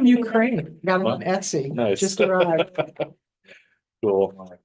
from Ukraine, got them on Etsy, Nice. just arrived, Cool.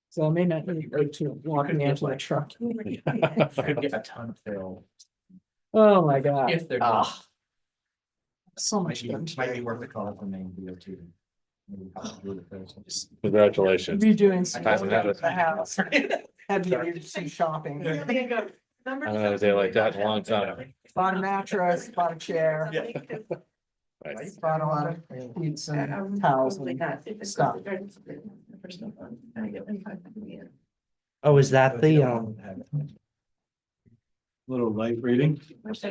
so I may not need to go to walking into the truck. Could get a ton of fill. Oh, my God. If they're. Ah. So much. Might be worth the call from Maine DOT. Maybe possibly the first. Congratulations. Redoing some I stuff haven't had at it. the house. Had to do some shopping. I haven't had a day like that in a long time. Bought a mattress, bought a chair, Nice. bought a lot of pizza and towels and stuff. Oh, is that the, Little light reading. Let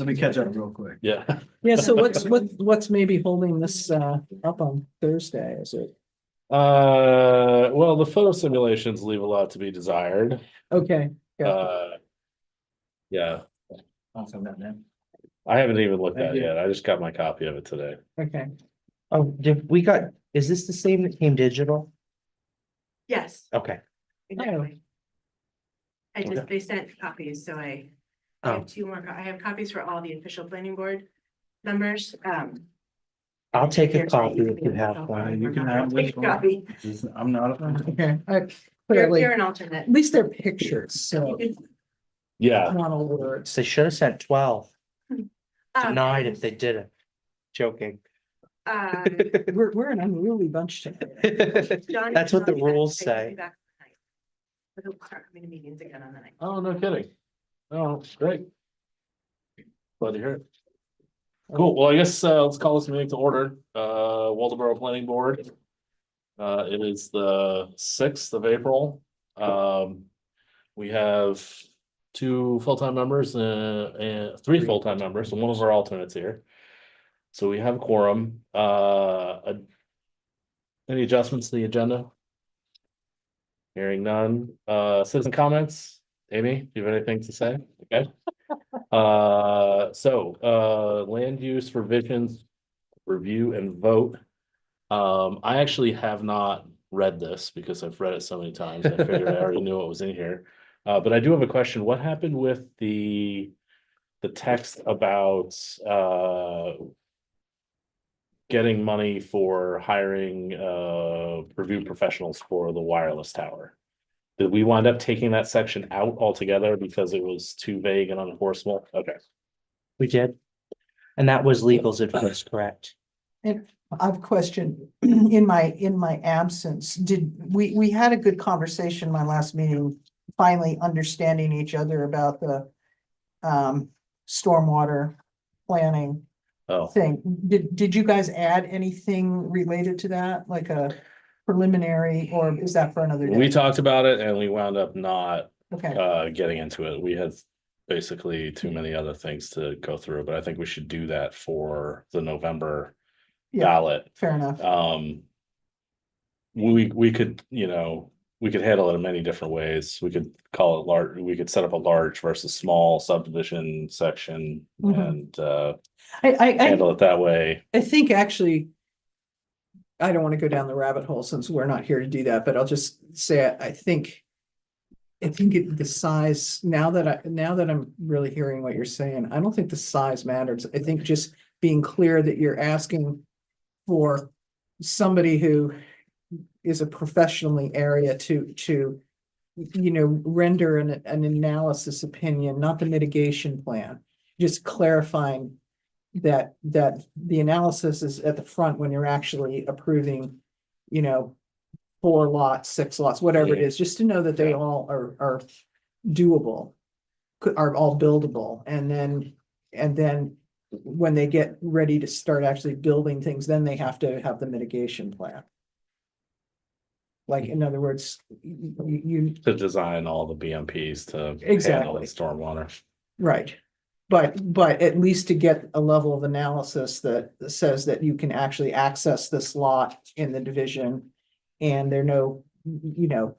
me catch up real quick. Yeah. Yeah, so what's maybe holding this up on Thursday, is it? Well, the photo simulations leave a lot to be desired. Okay, yeah, Yeah, Awesome, that man. I haven't even looked at Thank it you. yet. I just got my copy of it today. okay. oh, is this the same that came digital? Yes, Okay. exactly. They sent copies, so I Oh. have two more, I have copies for all the official planning board numbers, I'll take a Here's copy my- if you have one. You can have this one. Copy. I'm not. Okay, You're clearly, an at alternate. least they're pictures, so Yeah, not all words. They should have sent 12, denied if Um, they didn't. Joking. um, We're an unruly bunch today. John That's what the emailed me back rules to he'll say. be back tonight. But he'll start coming to meetings again on the night. oh, no kidding. Oh, great. Glad to hear it. Cool, well, I guess let's call this meeting to order, Waldeboro Planning Board. It is the 6th of April. We have two full-time members and three full-time members and one of our alternates here. So we have a quorum. Any adjustments to the agenda? Hearing none. Citizen comments? Amy, do you have anything to say? Okay. Land use revisions, review and vote. I actually have not read this because I've read it so many times. I figured I already knew what was in here. But I do have a question. What happened with the text about getting money for hiring review professionals for the wireless tower? Did we wind up taking that section out altogether because it was too vague and unenforceable? Okay. We did. And that was legal's advice, correct? And I have a question, in my absence, we had a good conversation my last meeting, finally understanding each other about the stormwater planning Oh, thing. Did you guys add anything related to that, like a preliminary, or is that for another we day? talked about it and we wound up not Okay, getting into it. We had basically too many other things to go through, but I think we should do that for the November yeah, ballot. fair enough. We could, we could handle it in many different ways. We could call it large, we could set up a large versus small subdivision section Mhm. and I handle it that way. think actually, I don't want to go down the rabbit hole since we're not here to do that, but I'll just say, I think the size, now that I'm really hearing what you're saying, I don't think the size matters. I think just being clear that you're asking for somebody who is a professionally area to render an analysis opinion, not the mitigation plan. Just clarifying that the analysis is at the front when you're actually approving, 4 lots, 6 lots, whatever it Yeah. is, just to know that they Yeah. all are doable, are all buildable, and then when they get ready to start actually building things, then they have to have the mitigation plan. Like, in other words, you To design all the BMPs to handle Exactly. the stormwater. right. But at least to get a level of analysis that says that you can actually access this lot in the division. And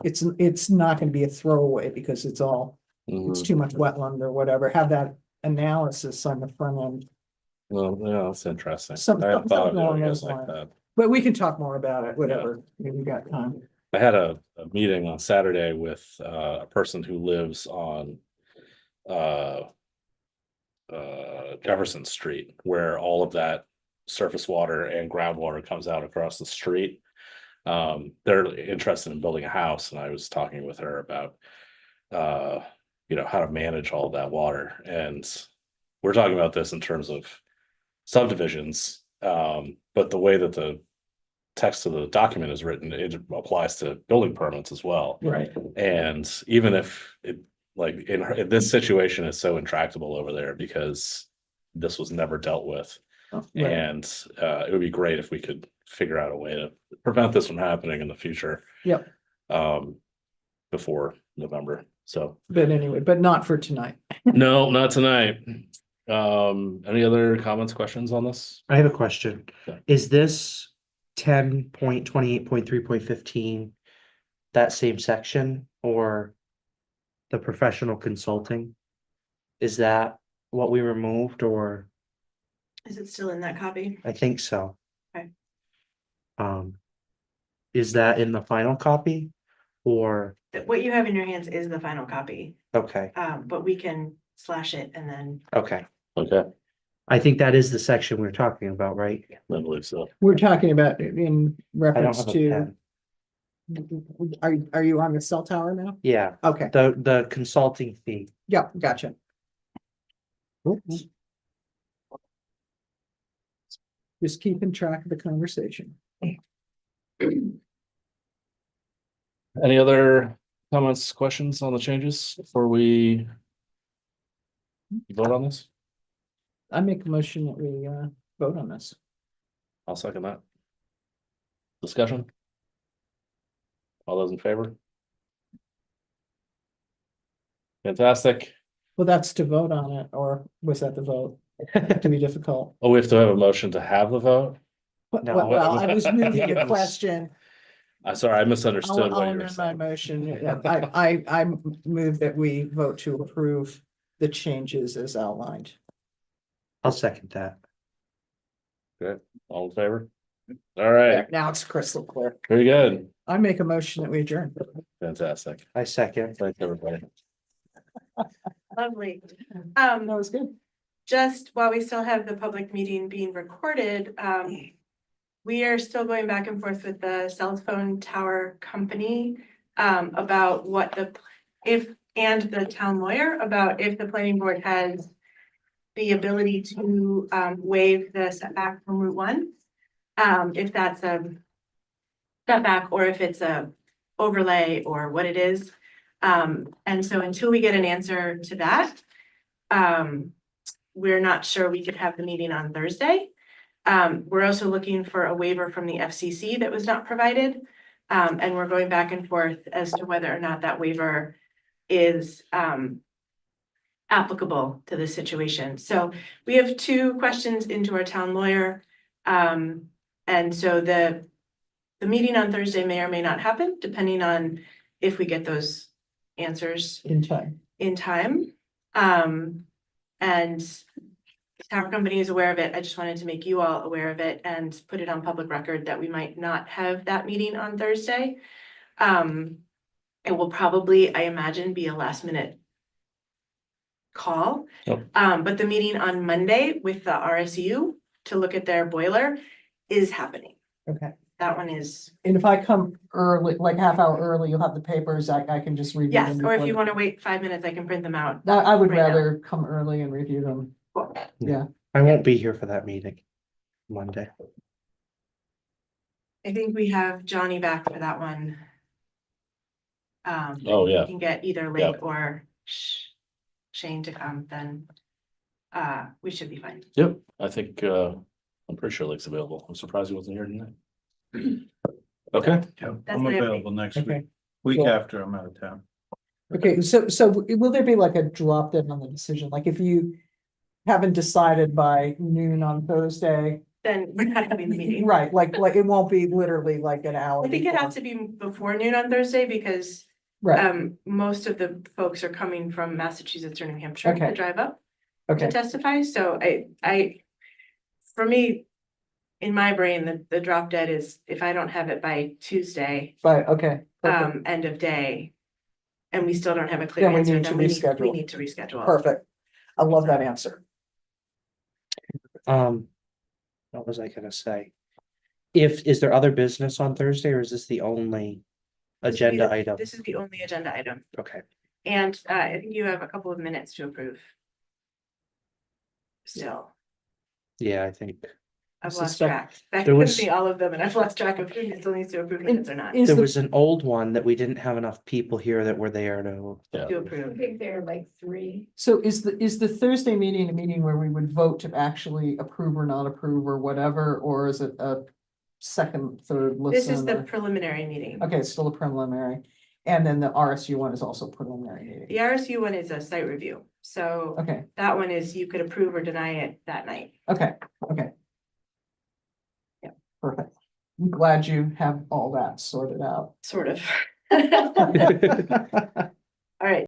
it's not gonna be a throwaway because it's Mhm. too much wetland or whatever, have that analysis on the front end. Well, yeah, that's interesting. Some- I hadn't thought of something along doing it those like lines. that. But we can talk more about it, whatever, when we got time. I had a meeting on Saturday with a person who lives on Jefferson Street, where all of that surface water and groundwater comes out across the street. They're interested in building a house, and I was talking with her about how to manage all that water. And we're talking about this in terms of subdivisions, but the way that the text of the document is written, it applies to building permits as well. Right. And even if it, like, in this situation is so intractable over there because this was never dealt with. Right. And it would be great if we could figure out a way to prevent this from happening in the future. Yep. Before November. So But anyway, but not for tonight. no, not tonight. Any other comments, questions on this? I have a question. Yeah. Is this 10.28.3.15 that same section or the professional consulting? Is that what we removed, or Is it still in that copy? I think so? Okay. Is that in the final copy or, What you have in your hands is the final copy, okay, but we can slash it and then. okay. Okay, I think that is the section we're talking about, right? I believe so. We're talking about in I don't reference have a to, pen. are you on the cell tower now? Yeah, Okay, the consulting fee. yeah, gotcha. Just keeping track of the conversation. Any other comments, questions on the changes before we vote on this? I make a motion that we vote on this. I'll second that. Discussion? All those in favor? Fantastic. Well, that's to vote on it, or was that the vote? To be difficult. Oh, we have to have a motion to have the vote? No. Well, I was moving a question. I'm sorry, I misunderstood I'll what you were amend my saying. motion. Yeah, I move that we vote to approve the changes as outlined. I'll second that. All in favor? All right, Now it's crystal clear. very good. I make a motion that we adjourn. Fantastic. I second. Thanks, everybody. Lovely. That was good. Just while we still have the public meeting being recorded, we are still going back and forth with the cell phone tower company about and the town lawyer about if the planning board has the ability to waive the setback from Route 1. If that's a setback or if it's a overlay or what it is. And so until we get an answer to that, we're not sure we could have the meeting on Thursday. We're also looking for a waiver from the FCC that was not provided. And we're going back and forth as to whether or not that waiver is applicable to this situation. So we have 2 questions into our town lawyer. And so the meeting on Thursday may or may not happen, depending on if we get those answers In time. in time. And the tower company is aware of it. I just wanted to make you all aware of it and put it on public record that we might not have that meeting on Thursday. It will probably, I imagine, be a last minute call. Yep. But the meeting on Monday with the RSU to look at their boiler is happening. Okay. That one is, And if I come early, like half hour early, you'll have the papers. I can just review yes, them. or if before you the- want to wait 5 minutes, I can print them out. I would right now. rather come early and review them. Yeah. I won't be here for that meeting Monday. I think we have Johnny back for that one. Oh, yeah. You can get either Lake or Shane to come, then we should be fine. Yep, I think, I'm pretty sure Lake's available. I'm surprised he wasn't here tonight. Okay, Yeah, That's I'm my update. available next Okay. week Cool. after I'm out of town. Okay, so will there be like a drop dead on the decision? Like if you haven't decided by noon on Thursday? Then we're not having the meeting. Right, like it won't be literally like an hour. I think it before. has to be before noon on Thursday because Right, most of the folks are coming from Massachusetts or New Hampshire Okay. to drive up to okay, testify. So for me, in my brain, the drop dead is if I don't have it by Tuesday, but, okay. Perfect. end of day. And we still don't have a clear Then we answer, need to then we reschedule. need to reschedule. Perfect. I love that answer. What was I gonna say? Is there other business on Thursday or is this the only This would be agenda the- item? This is the only agenda item, Okay, and I think you have a couple of minutes to approve. Still, yeah, I think I've I lost suspect track. That there could was- be all of them, and I've lost track of who still needs to approve minutes or not Is there the- was an old one that we didn't have enough people here that were there to. to approve. think there are like 3. So is the Thursday meeting a meeting where we would vote to actually approve or not approve or whatever, or is it a second, third This is listen? the or- preliminary meeting. Okay, it's still a preliminary, and then the RSU one is also preliminary The meeting. RSU one is a site review, so Okay, that one is you could approve or deny it that night. okay. Yeah, perfect. I'm glad you have all that sorted out. Sort of. All right,